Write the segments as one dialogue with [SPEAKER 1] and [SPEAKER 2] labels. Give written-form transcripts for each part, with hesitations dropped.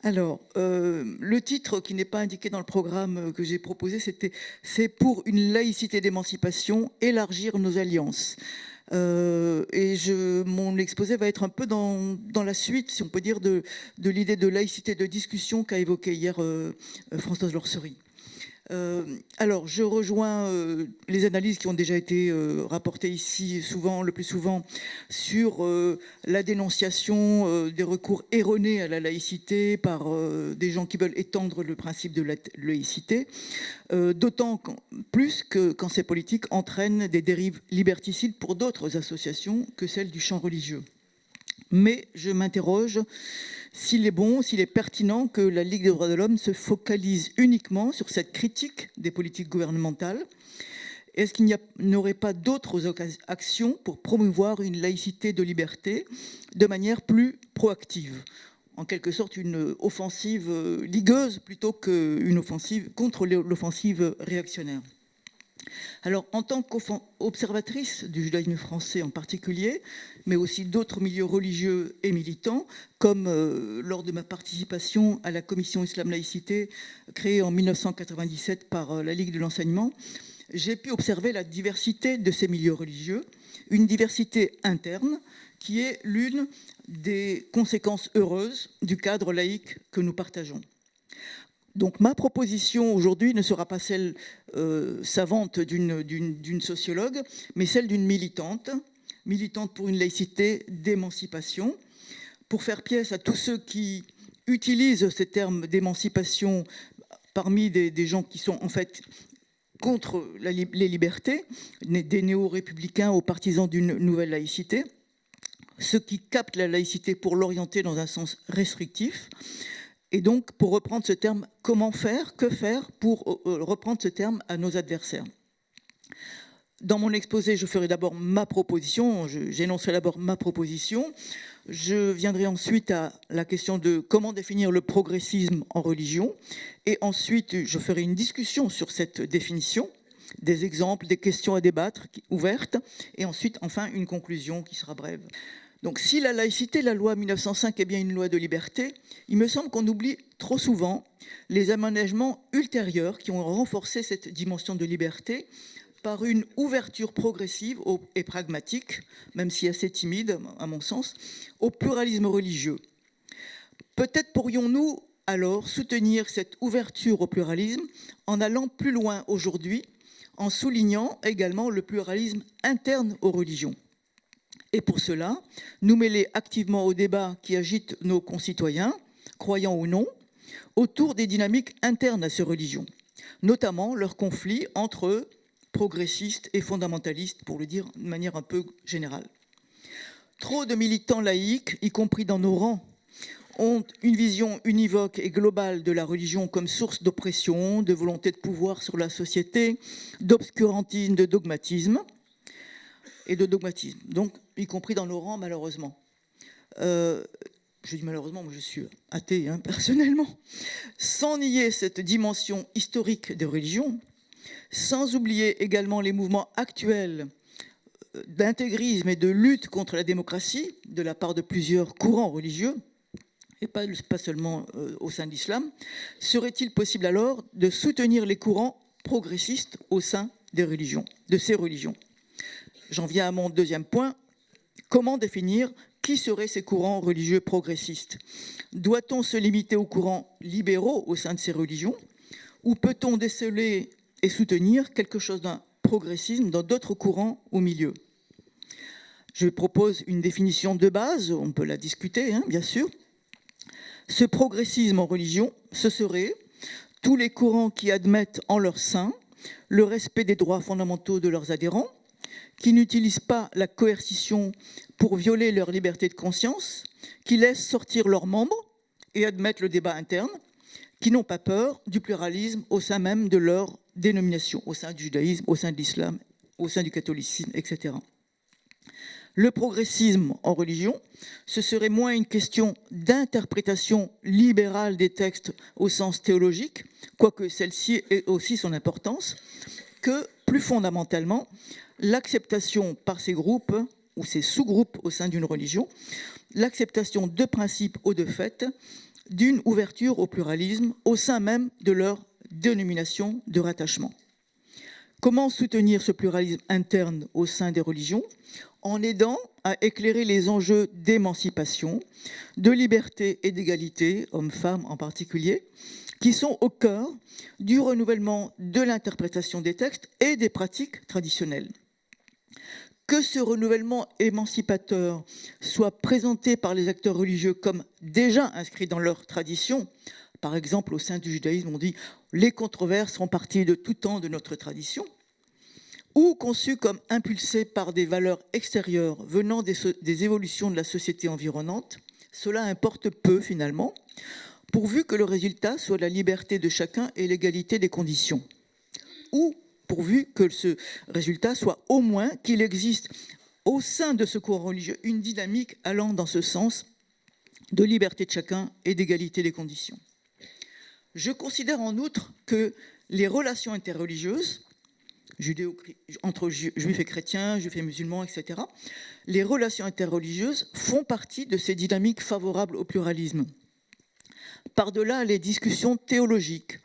[SPEAKER 1] Alors, le titre qui n'est pas indiqué dans le programme que j'ai proposé, C'est pour une laïcité d'émancipation, élargir nos alliances. Mon exposé va être un peu dans la suite, si on peut dire, de l'idée de laïcité de discussion qu'a évoqué hier Françoise Lorcerie. Alors, je rejoins les analyses qui ont déjà été rapportées ici, le plus souvent, sur la dénonciation des recours erronés à la laïcité par des gens qui veulent étendre le principe de la laïcité, d'autant plus que quand ces politiques entraînent des dérives liberticides pour d'autres associations que celles du champ religieux. Mais je m'interroge s'il est pertinent que la Ligue des droits de l'homme se focalise uniquement sur cette critique des politiques gouvernementales. Est-ce qu'il n'y aurait pas d'autres actions pour promouvoir une laïcité de liberté de manière plus proactive ? En quelque sorte, une offensive ligueuse plutôt qu'une offensive contre l'offensive réactionnaire. Alors, en tant qu'observatrice du judaïsme français en particulier, mais aussi d'autres milieux religieux et militants, comme lors de ma participation à la commission Islam-Laïcité créée en 1997 par la Ligue de l'enseignement, j'ai pu observer la diversité de ces milieux religieux, une diversité interne qui est l'une des conséquences heureuses du cadre laïque que nous partageons. Donc ma proposition aujourd'hui ne sera pas celle savante d'une sociologue, mais celle d'une militante pour une laïcité d'émancipation, pour faire pièce à tous ceux qui utilisent ces termes d'émancipation parmi des gens qui sont en fait contre les libertés, des néo-républicains aux partisans d'une nouvelle laïcité, ceux qui captent la laïcité pour l'orienter dans un sens restrictif. Et donc, pour reprendre ce terme, comment faire, que faire pour reprendre ce terme à nos adversaires ? Dans mon exposé, je ferai d'abord ma proposition, j'énoncerai d'abord ma proposition. Je viendrai ensuite à la question de comment définir le progressisme en religion. Et ensuite, je ferai une discussion sur cette définition, des exemples, des questions à débattre ouvertes. Et ensuite, enfin, une conclusion qui sera brève. Donc si la laïcité, la loi 1905 est bien une loi de liberté, il me semble qu'on oublie trop souvent les aménagements ultérieurs qui ont renforcé cette dimension de liberté par une ouverture progressive et pragmatique, même si assez timide à mon sens, au pluralisme religieux. Peut-être pourrions-nous alors soutenir cette ouverture au pluralisme en allant plus loin aujourd'hui, en soulignant également le pluralisme interne aux religions. Et pour cela, nous mêler activement au débat qui agite nos concitoyens, croyants ou non, autour des dynamiques internes à ces religions, notamment leur conflit entre progressistes et fondamentalistes, pour le dire de manière un peu générale. Trop de militants laïcs, y compris dans nos rangs, ont une vision univoque et globale de la religion comme source d'oppression, de volonté de pouvoir sur la société, d'obscurantisme, de dogmatisme, donc y compris dans nos rangs, malheureusement. Je dis malheureusement, moi je suis athée personnellement. Sans nier cette dimension historique des religions, sans oublier également les mouvements actuels d'intégrisme et de lutte contre la démocratie de la part de plusieurs courants religieux, et pas seulement au sein de l'islam, serait-il possible alors de soutenir les courants progressistes au sein de ces religions ? J'en viens à mon deuxième point. Comment définir qui seraient ces courants religieux progressistes ? Doit-on se limiter aux courants libéraux au sein de ces religions ? Ou peut-on déceler et soutenir quelque chose d'un progressisme dans d'autres courants au milieu ? Je propose une définition de base, on peut la discuter, bien sûr. Ce progressisme en religion, ce serait tous les courants qui admettent en leur sein le respect des droits fondamentaux de leurs adhérents, qui n'utilisent pas la coercition pour violer leur liberté de conscience, qui laissent sortir leurs membres et admettent le débat interne, qui n'ont pas peur du pluralisme au sein même de leur dénomination, au sein du judaïsme, au sein de l'islam, au sein du catholicisme, etc. Le progressisme en religion, ce serait moins une question d'interprétation libérale des textes au sens théologique, quoique celle-ci ait aussi son importance, que plus fondamentalement, l'acceptation par ces groupes ou ces sous-groupes au sein d'une religion, l'acceptation de principes ou de faits d'une ouverture au pluralisme au sein même de leur dénomination de rattachement. Comment soutenir ce pluralisme interne au sein des religions? En aidant à éclairer les enjeux d'émancipation, de liberté et d'égalité, hommes-femmes en particulier, qui sont au cœur du renouvellement de l'interprétation des textes et des pratiques traditionnelles. Que ce renouvellement émancipateur soit présenté par les acteurs religieux comme déjà inscrits dans leur tradition, par exemple au sein du judaïsme, on dit « les controverses font partie de tout temps de notre tradition », ou conçu comme impulsé par des valeurs extérieures venant des évolutions de la société environnante, cela importe peu finalement, pourvu que le résultat soit la liberté de chacun et l'égalité des conditions. Ou pourvu que ce résultat soit au moins qu'il existe au sein de ce courant religieux une dynamique allant dans ce sens de liberté de chacun et d'égalité des conditions. Je considère en outre que les relations interreligieuses, entre juifs et chrétiens, juifs et musulmans, etc., les relations interreligieuses font partie de ces dynamiques favorables au pluralisme. Par-delà les discussions théologiques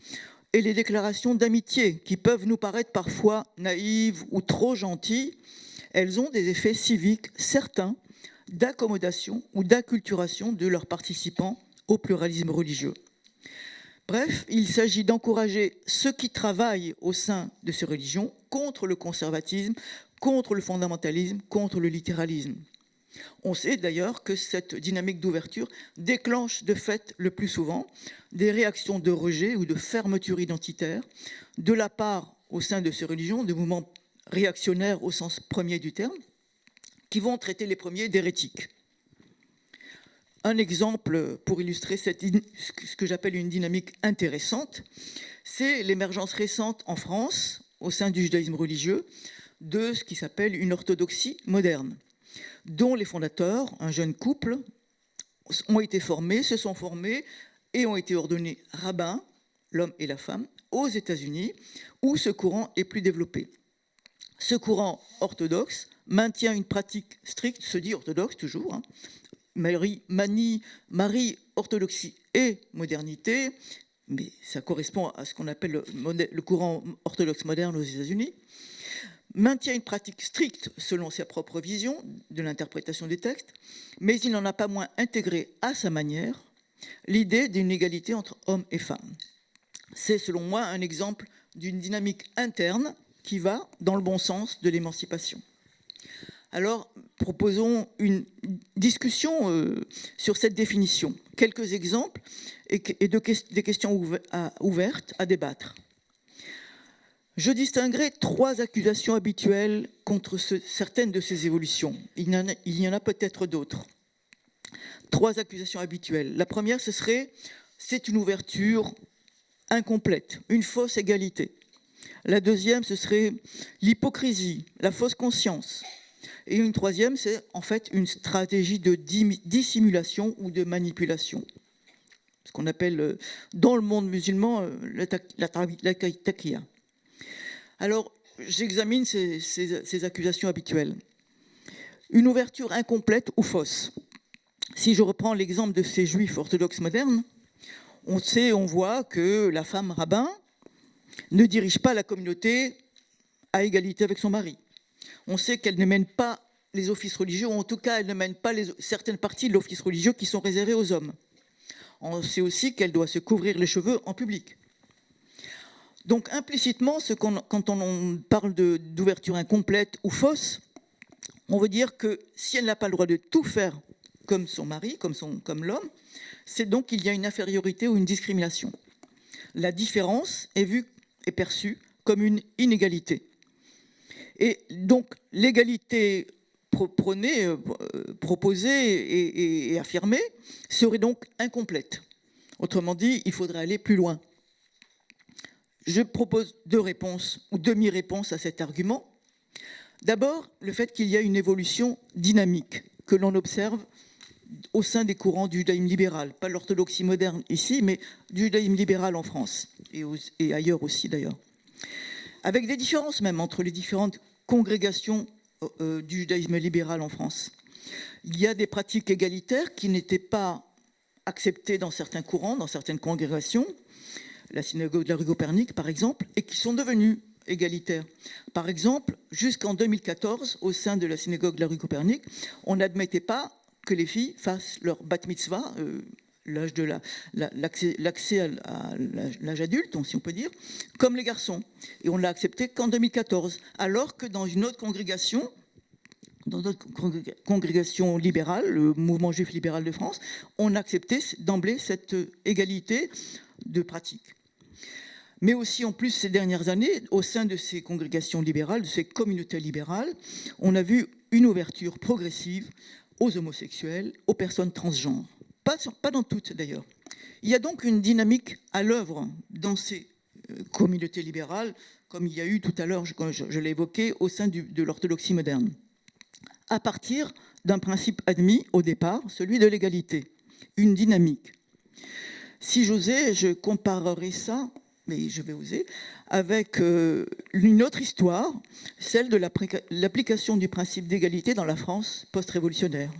[SPEAKER 1] et les déclarations d'amitié qui peuvent nous paraître parfois naïves ou trop gentilles, elles ont des effets civiques certains d'accommodation ou d'acculturation de leurs participants au pluralisme religieux. Bref, il s'agit d'encourager ceux qui travaillent au sein de ces religions contre le conservatisme, contre le fondamentalisme, contre le littéralisme. On sait d'ailleurs que cette dynamique d'ouverture déclenche de fait le plus souvent des réactions de rejet ou de fermeture identitaire de la part au sein de ces religions, de mouvements réactionnaires au sens premier du terme, qui vont traiter les premiers d'hérétiques. Un exemple pour illustrer ce que j'appelle une dynamique intéressante, c'est l'émergence récente en France, au sein du judaïsme religieux, de ce qui s'appelle une orthodoxie moderne, dont les fondateurs, un jeune couple, ont été formés, se sont formés et ont été ordonnés rabbins, l'homme et la femme, aux États-Unis, où ce courant est plus développé. Ce courant orthodoxe maintient une pratique stricte, se dit orthodoxe toujours, hein, Marie, orthodoxie et modernité, mais ça correspond à ce qu'on appelle le courant orthodoxe moderne aux États-Unis, maintient une pratique stricte selon sa propre vision de l'interprétation des textes, mais il n'en a pas moins intégré à sa manière l'idée d'une égalité entre hommes et femmes. C'est selon moi un exemple d'une dynamique interne qui va dans le bon sens de l'émancipation. Alors, proposons une discussion sur cette définition. Quelques exemples et des questions ouvertes à débattre. Je distinguerai 3 accusations habituelles contre certaines de ces évolutions. Il y en a peut-être d'autres. 3 accusations habituelles. La première, ce serait « c'est une ouverture incomplète, une fausse égalité ». La deuxième, ce serait l'hypocrisie, la fausse conscience. Et une troisième, c'est en fait une stratégie de dissimulation ou de manipulation. Ce qu'on appelle dans le monde musulman la taqiyya. Alors, j'examine ces accusations habituelles. Une ouverture incomplète ou fausse. Si je reprends l'exemple de ces juifs orthodoxes modernes, on voit que la femme rabbin ne dirige pas la communauté à égalité avec son mari. On sait qu'elle ne mène pas les offices religieux, ou en tout cas, elle ne mène pas certaines parties de l'office religieux qui sont réservées aux hommes. On sait aussi qu'elle doit se couvrir les cheveux en public. Donc, implicitement, quand on parle d'ouverture incomplète ou fausse, on veut dire que si elle n'a pas le droit de tout faire comme son mari, comme l'homme, c'est donc qu'il y a une infériorité ou une discrimination. La différence est vue et perçue comme une inégalité. Et donc, l'égalité proposée et affirmée serait donc incomplète. Autrement dit, il faudrait aller plus loin. Je propose 2 réponses ou demi-réponses à cet argument. D'abord, le fait qu'il y a une évolution dynamique que l'on observe au sein des courants du judaïsme libéral, pas l'orthodoxie moderne ici, mais du judaïsme libéral en France et ailleurs aussi d'ailleurs. Avec des différences même entre les différentes congrégations du judaïsme libéral en France. Il y a des pratiques égalitaires qui n'étaient pas acceptées dans certains courants, dans certaines congrégations, la synagogue de la rue Copernic par exemple, et qui sont devenues égalitaires. Par exemple, jusqu'en 2014, au sein de la synagogue de la rue Copernic, on n'admettait pas que les filles fassent leur bat mitzvah, l'âge de l'accès à l'âge adulte, si on peut dire, comme les garçons. Et on l'a accepté qu'en 2014, alors que dans une autre congrégation, dans notre congrégation libérale, le mouvement juif libéral de France, on acceptait d'emblée cette égalité de pratique. Mais aussi, en plus, ces dernières années, au sein de ces congrégations libérales, de ces communautés libérales, on a vu une ouverture progressive aux homosexuels, aux personnes transgenres. Pas dans toutes, d'ailleurs. Il y a donc une dynamique à l'œuvre dans ces communautés libérales, comme il y a eu tout à l'heure, je l'ai évoqué, au sein de l'orthodoxie moderne, à partir d'un principe admis au départ, celui de l'égalité, une dynamique. Si j'osais, je comparerais ça, mais je vais oser, avec une autre histoire, celle de l'application du principe d'égalité dans la France post-révolutionnaire.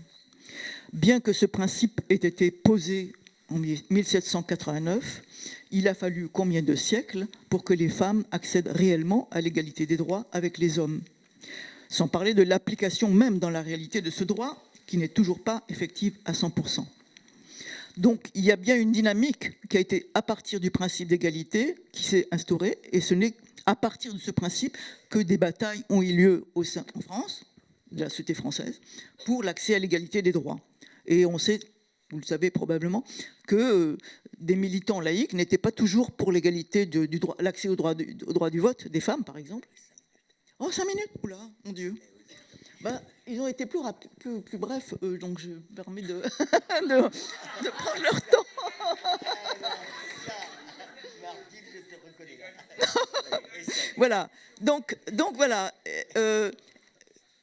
[SPEAKER 1] Bien que ce principe ait été posé en 1789, il a fallu combien de siècles pour que les femmes accèdent réellement à l'égalité des droits avec les hommes, sans parler de l'application même dans la réalité de ce droit, qui n'est toujours pas effective à 100%. Donc il y a bien une dynamique qui a été à partir du principe d'égalité qui s'est instaurée, et ce n'est à partir de ce principe que des batailles ont eu lieu au sein en France, de la société française, pour l'accès à l'égalité des droits. Et on sait, vous le savez probablement, que des militants laïcs n'étaient pas toujours pour l'égalité du droit, l'accès au droit du vote des femmes, par exemple. Oh, 5 minutes. Oula, mon Dieu. Bah, ils ont été plus brefs, donc je me permets de prendre leur temps. Voilà. Donc voilà.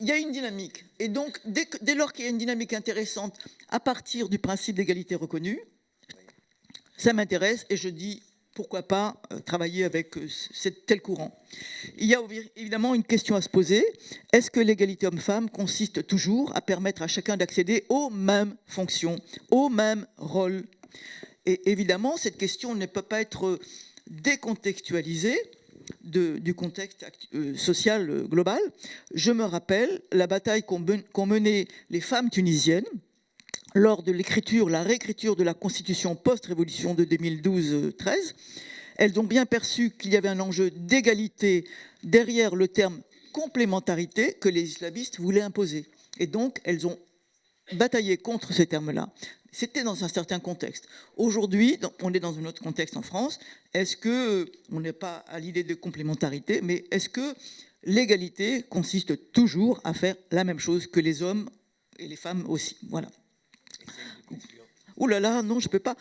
[SPEAKER 1] Il y a une dynamique. Et donc, dès lors qu'il y a une dynamique intéressante à partir du principe d'égalité reconnu, ça m'intéresse et je dis pourquoi pas travailler avec tel courant. Il y a évidemment une question à se poser. Est-ce que l'égalité homme-femme consiste toujours à permettre à chacun d'accéder aux mêmes fonctions, aux mêmes rôles? Et évidemment, cette question ne peut pas être décontextualisée du contexte social global. Je me rappelle la bataille qu'ont menée les femmes tunisiennes lors de la réécriture de la Constitution post-révolution de 2012-13. Elles ont bien perçu qu'il y avait un enjeu d'égalité derrière le terme complémentarité que les islamistes voulaient imposer. Et donc, elles ont bataillé contre ces termes-là. C'était dans un certain contexte. Aujourd'hui, on est dans un autre contexte en France. Est-ce que, on n'est pas à l'idée de complémentarité, mais est-ce que l'égalité consiste toujours à faire la même chose que les hommes et les femmes aussi? Voilà. Ouh là là, non, je ne peux pas.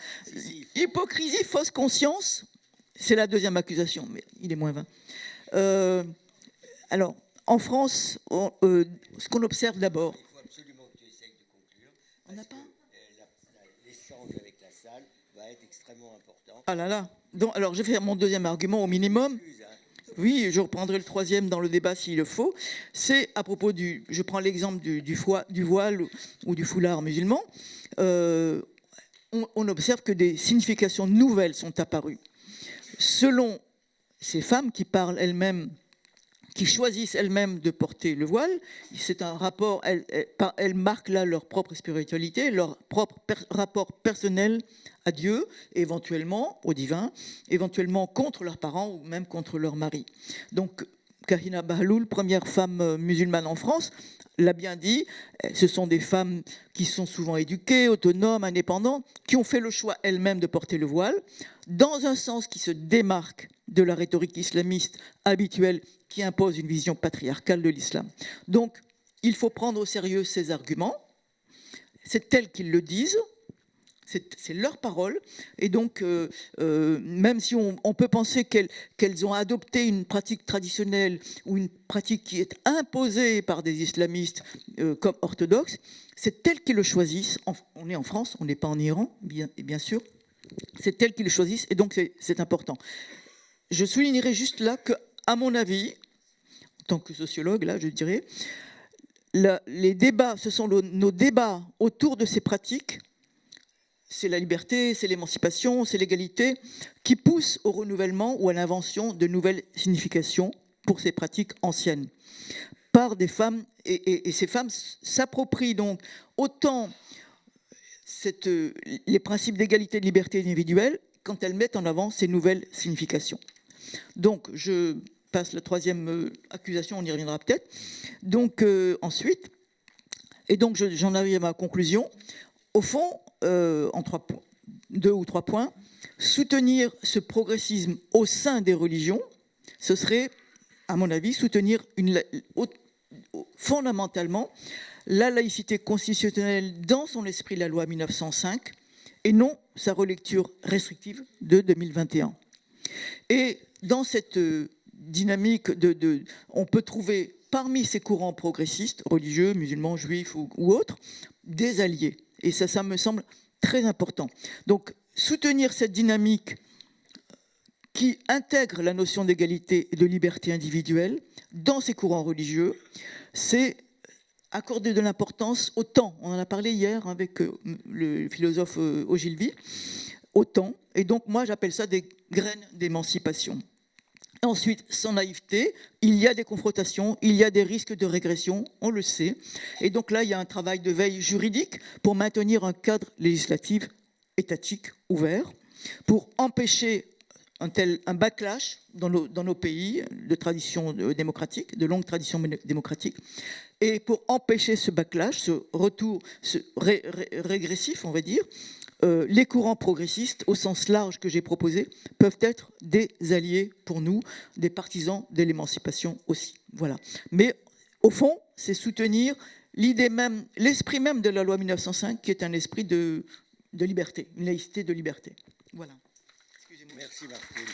[SPEAKER 1] Hypocrisie, fausse conscience, c'est la deuxième accusation, mais il est moins 20. Alors, en France, ce qu'on observe d'abord...
[SPEAKER 2] Il faut absolument que tu essayes de conclure.
[SPEAKER 1] On n'a pas
[SPEAKER 2] l'échange avec la salle va être extrêmement important.
[SPEAKER 1] Ah là là. Donc, alors, je vais faire mon deuxième argument au minimum. Oui, je reprendrai le troisième dans le débat s'il le faut. C'est à propos je prends l'exemple du voile ou du foulard musulman. On observe que des significations nouvelles sont apparues. Selon ces femmes qui parlent elles-mêmes, qui choisissent elles-mêmes de porter le voile, c'est un rapport, elles marquent là leur propre spiritualité, leur propre rapport personnel à Dieu, éventuellement au divin, éventuellement contre leurs parents ou même contre leur mari. Donc, Kahina Bahloul, première femme musulmane en France, l'a bien dit, ce sont des femmes qui sont souvent éduquées, autonomes, indépendantes, qui ont fait le choix elles-mêmes de porter le voile, dans un sens qui se démarque de la rhétorique islamiste habituelle qui impose une vision patriarcale de l'islam. Donc, il faut prendre au sérieux ces arguments, c'est elles qu'ils le disent, c'est leur parole, et donc même si on peut penser qu'elles ont adopté une pratique traditionnelle ou une pratique qui est imposée par des islamistes comme orthodoxes, c'est elles qui le choisissent. On est en France, on n'est pas en Iran, bien sûr, c'est elles qui le choisissent, et donc c'est important. Je soulignerai juste là que, à mon avis, en tant que sociologue, là, je dirais, les débats, ce sont nos débats autour de ces pratiques, c'est la liberté, c'est l'émancipation, c'est l'égalité, qui poussent au renouvellement ou à l'invention de nouvelles significations pour ces pratiques anciennes, par des femmes, et ces femmes s'approprient donc autant les principes d'égalité et de liberté individuelle quand elles mettent en avant ces nouvelles significations. Donc, je passe la troisième accusation, on y reviendra peut-être. Donc, ensuite, et donc j'en arrive à ma conclusion. Au fond, en 2 ou 3 points, soutenir ce progressisme au sein des religions, ce serait, à mon avis, soutenir fondamentalement la laïcité constitutionnelle dans son esprit, la loi 1905, et non sa relecture restrictive de 2021. Et dans cette dynamique, on peut trouver parmi ces courants progressistes, religieux, musulmans, juifs ou autres, des alliés. Et ça me semble très important. Donc, soutenir cette dynamique qui intègre la notion d'égalité et de liberté individuelle dans ces courants religieux, c'est accorder de l'importance au temps. On en a parlé hier avec le philosophe Ogilvy, au temps. Et donc, moi, j'appelle ça des graines d'émancipation. Ensuite, sans naïveté, il y a des confrontations, il y a des risques de régression, on le sait. Et donc là, il y a un travail de veille juridique pour maintenir un cadre législatif étatique ouvert, pour empêcher un backlash dans nos pays de tradition démocratique, de longue tradition démocratique, et pour empêcher ce backlash, ce retour régressif, on va dire, les courants progressistes, au sens large que j'ai proposé, peuvent être des alliés pour nous, des partisans de l'émancipation aussi. Voilà. Mais au fond, c'est soutenir l'idée même, l'esprit même de la loi 1905, qui est un esprit de liberté, une laïcité de liberté. Voilà.
[SPEAKER 2] Merci Martine.